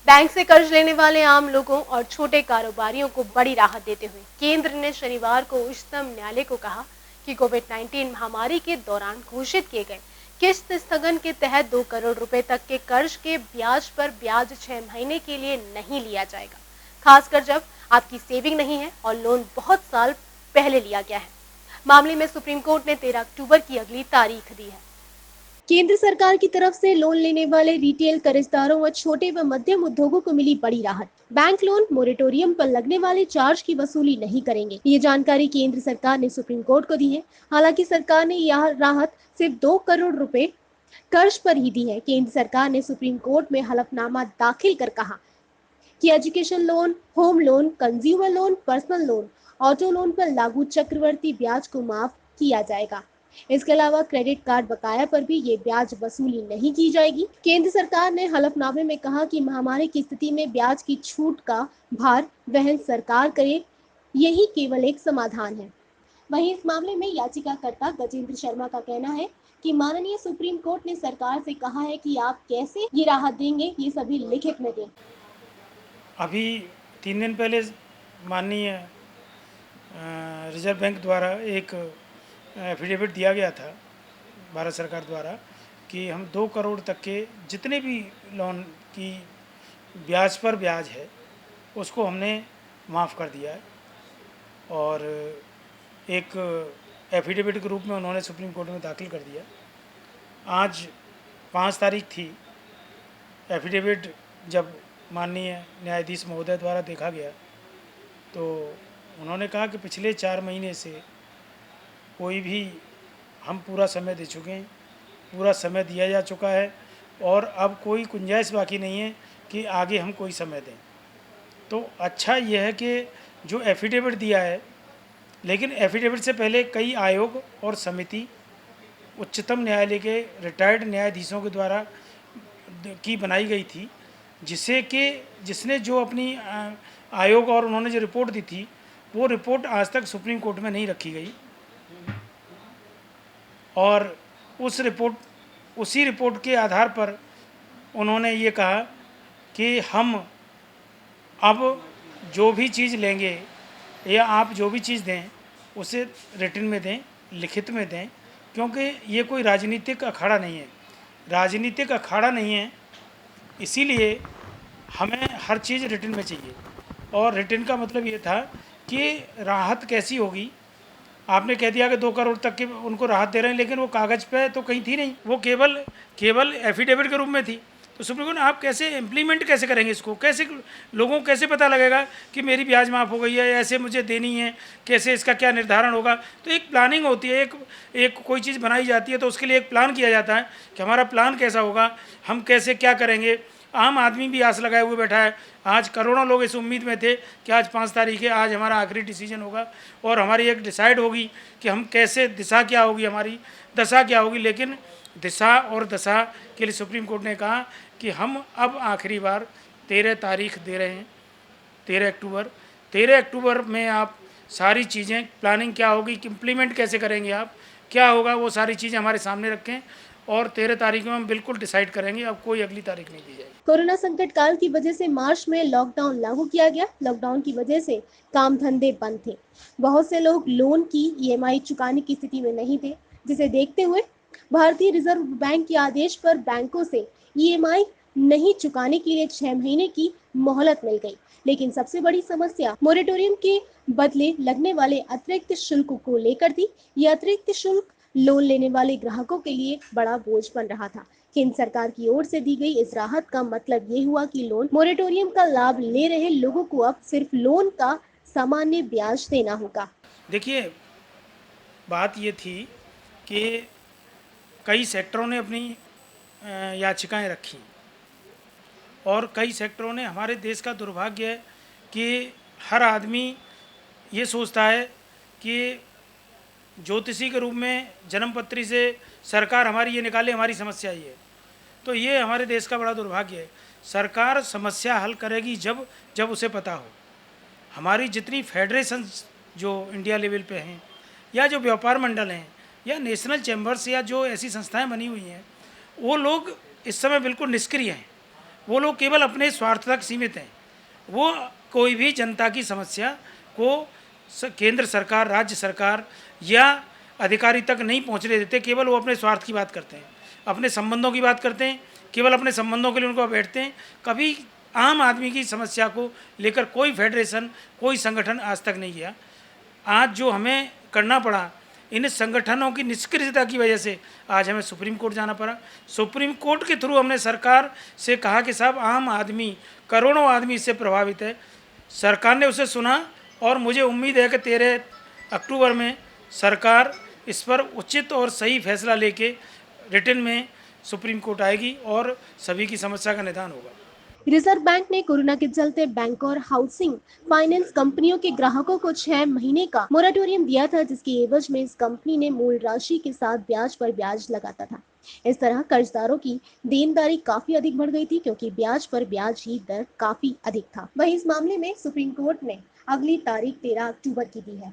Bank से कर्ज लेने वाले आम लोगों और छोटे कारोबारियों को बड़ी राहत देते हुए केंद्र ने शनिवार को उच्चतम न्यायालय को कहा कि कोविड-19 महामारी के दौरान घोषित किए गए किस्त स्थगन के तहत 2 करोड़ रुपए तक के कर्ज के ब्याज पर ब्याज 6 महीने के लिए नहीं लिया जाएगा, खासकर जब आपकी सेविंग नहीं है और लोन बहुत साल पहले लिया गया है। मामले में सुप्रीम कोर्ट ने 13 अक्टूबर की अगली तारीख दी है। केंद्र सरकार की तरफ से लोन लेने वाले रिटेल कर्जदारों व छोटे व मध्यम उद्योगों को मिली बड़ी राहत। बैंक लोन मोरेटोरियम पर लगने वाले चार्ज की वसूली नहीं करेंगे। ये जानकारी केंद्र सरकार ने सुप्रीम कोर्ट को दी है। हालांकि सरकार ने यह राहत सिर्फ 2 करोड़ रुपए कर्ज पर ही दी है। केंद्र सरकार ने सुप्रीम कोर्ट में हलफनामा दाखिल कर कहा कि education loan, home loan, consumer loan, personal loan, auto loan पर लागू चक्रवर्ती ब्याज को माफ किया जाएगा। इसके अलावा क्रेडिट कार्ड बकाया पर भी ये ब्याज वसूली नहीं की जाएगी। केंद्र सरकार ने हलफनामे में कहा कि महामारी की स्थिति में ब्याज की छूट का भार वहन सरकार करे, यही केवल एक समाधान है। वहीं इस मामले में याचिकाकर्ता गजेंद्र शर्मा का कहना है कि माननीय सुप्रीम कोर्ट ने सरकार से कहा है कि आप कैसे ये राहत देंगे, ये सभी लिखित में दें। अभी 3 दिन पहले माननीय रिजर्व बैंक द्वारा एक एफिडेविट दिया गया था भारत सरकार द्वारा कि हम 2 करोड़ तक के जितने भी लोन की ब्याज पर ब्याज है उसको हमने माफ़ कर दिया है। और एक एफिडेविट के रूप में उन्होंने सुप्रीम कोर्ट में दाखिल कर दिया। आज 5 तारीख थी। एफिडेविट जब माननीय न्यायाधीश महोदय द्वारा देखा गया तो उन्होंने कहा कि पिछले 4 महीने से कोई भी हम पूरा समय दे चुके हैं, पूरा समय दिया जा चुका है और अब कोई गुंजाइश बाकी नहीं है कि आगे हम कोई समय दें। तो अच्छा यह है कि जो एफिडेविट दिया है, लेकिन एफिडेविट से पहले कई आयोग और समिति उच्चतम न्यायालय के रिटायर्ड न्यायाधीशों के द्वारा की बनाई गई थी, जिसने जो अपनी आयोग और उन्होंने जो रिपोर्ट दी थी वो रिपोर्ट आज तक सुप्रीम कोर्ट में नहीं रखी गई। और उसी रिपोर्ट के आधार पर उन्होंने ये कहा कि हम अब जो भी चीज़ लेंगे या आप जो भी चीज़ दें उसे रिटन में दें, लिखित में दें, क्योंकि ये कोई राजनीतिक अखाड़ा नहीं है। राजनीतिक अखाड़ा नहीं है, इसीलिए हमें हर चीज़ रिटन में चाहिए। और रिटन का मतलब ये था कि राहत कैसी होगी। आपने कह दिया कि 2 करोड़ तक के उनको राहत दे रहे हैं, लेकिन वो कागज़ पे तो कहीं थी नहीं, वो केवल एफिडेविट के रूप में थी। तो सुप्रीम कोर्ट ने आप कैसे इम्प्लीमेंट कैसे करेंगे इसको, कैसे लोगों को कैसे पता लगेगा कि मेरी ब्याज माफ़ हो गई है, ऐसे मुझे देनी है, कैसे इसका क्या निर्धारण होगा। तो एक प्लानिंग होती है, एक कोई चीज़ बनाई जाती है तो उसके लिए एक प्लान किया जाता है कि हमारा प्लान कैसा होगा, हम कैसे क्या करेंगे। आम आदमी भी आस लगाए हुए बैठा है। आज करोड़ों लोग इस उम्मीद में थे कि आज 5 तारीख है, आज हमारा आखिरी डिसीजन होगा और हमारी एक डिसाइड होगी कि हम कैसे, दिशा क्या होगी, हमारी दशा क्या होगी। लेकिन दिशा और दशा के लिए सुप्रीम कोर्ट ने कहा कि हम अब आखिरी बार 13 तारीख दे रहे हैं, 13 अक्टूबर में आप सारी चीज़ें, प्लानिंग क्या होगी, इम्प्लीमेंट कैसे करेंगे, आप क्या होगा, वो सारी चीज़ें हमारे सामने रखें और 13 तारीख में हम बिल्कुल डिसाइड करेंगे। अब कोई अगली तारीख नहीं दी जाएगी। कोरोना संकट काल की वजह से मार्च में लॉकडाउन लागू किया गया। लॉकडाउन की वजह से काम धंधे बंद थे। बहुत से लोग लोन की ईएमआई चुकाने की स्थिति में नहीं थे, जिसे देखते हुए भारतीय रिजर्व बैंक के आदेश पर बैंकों से ईएमआई नहीं चुकाने के लिए 6 महीने की मोहलत मिल गई। लेकिन सबसे बड़ी समस्या मोरेटोरियम के बदले लगने वाले अतिरिक्त शुल्क को लेकर थी। ये अतिरिक्त शुल्क लोन लेने वाले ग्राहकों के लिए बड़ा बोझ बन रहा था। केंद्र सरकार की ओर से दी गई इस राहत का मतलब ये हुआ कि लोन मोरेटोरियम का लाभ ले रहे लोगों को अब सिर्फ लोन का सामान्य ब्याज देना होगा। देखिए, बात ये थी कि कई सेक्टरों ने अपनी याचिकाएं रखी और कई सेक्टरों ने, हमारे देश का दुर्भाग्य है कि हर आदमी ये सोचता है कि ज्योतिषी के रूप में जन्मपत्री से सरकार हमारी ये निकाले, हमारी समस्या ये है। तो ये हमारे देश का बड़ा दुर्भाग्य है। सरकार समस्या हल करेगी जब उसे पता हो। हमारी जितनी फेडरेशन जो इंडिया लेवल पे हैं, या जो व्यापार मंडल हैं, या नेशनल चैम्बर्स, या जो ऐसी संस्थाएं बनी हुई हैं, वो लोग इस समय बिल्कुल निष्क्रिय हैं। वो लोग केवल अपने स्वार्थ तक सीमित हैं। वो कोई भी जनता की समस्या को केंद्र सरकार, राज्य सरकार या अधिकारी तक नहीं पहुंचने देते। केवल वो अपने स्वार्थ की बात करते हैं, अपने संबंधों की बात करते हैं, केवल अपने संबंधों के लिए उनको बैठते हैं। कभी आम आदमी की समस्या को लेकर कोई फेडरेशन, कोई संगठन आज तक नहीं किया। आज जो हमें करना पड़ा, इन संगठनों की निष्क्रियता की वजह से आज हमें सुप्रीम कोर्ट जाना पड़ा। सुप्रीम कोर्ट के थ्रू हमने सरकार से कहा कि साहब, आम आदमी, करोड़ों आदमी इससे प्रभावित है। सरकार ने उसे सुना और मुझे उम्मीद है कि 13 अक्टूबर में सरकार इस पर उचित और सही फैसला लेके रिटर्न में सुप्रीम कोर्ट आएगी और सभी की समस्या का निदान होगा। रिजर्व बैंक ने कोरोना के चलते बैंक और हाउसिंग फाइनेंस कंपनियों के ग्राहकों को 6 महीने का मोरेटोरियम दिया था, जिसकी एवज में इस कंपनी ने मूल राशि के साथ ब्याज पर ब्याज लगाता था। इस तरह कर्जदारों की देनदारी काफी अधिक बढ़ गई थी, क्योंकि ब्याज पर ब्याज ही दर काफी अधिक था। वहीं इस मामले में सुप्रीम कोर्ट ने अगली तारीख 13 अक्टूबर की दी है।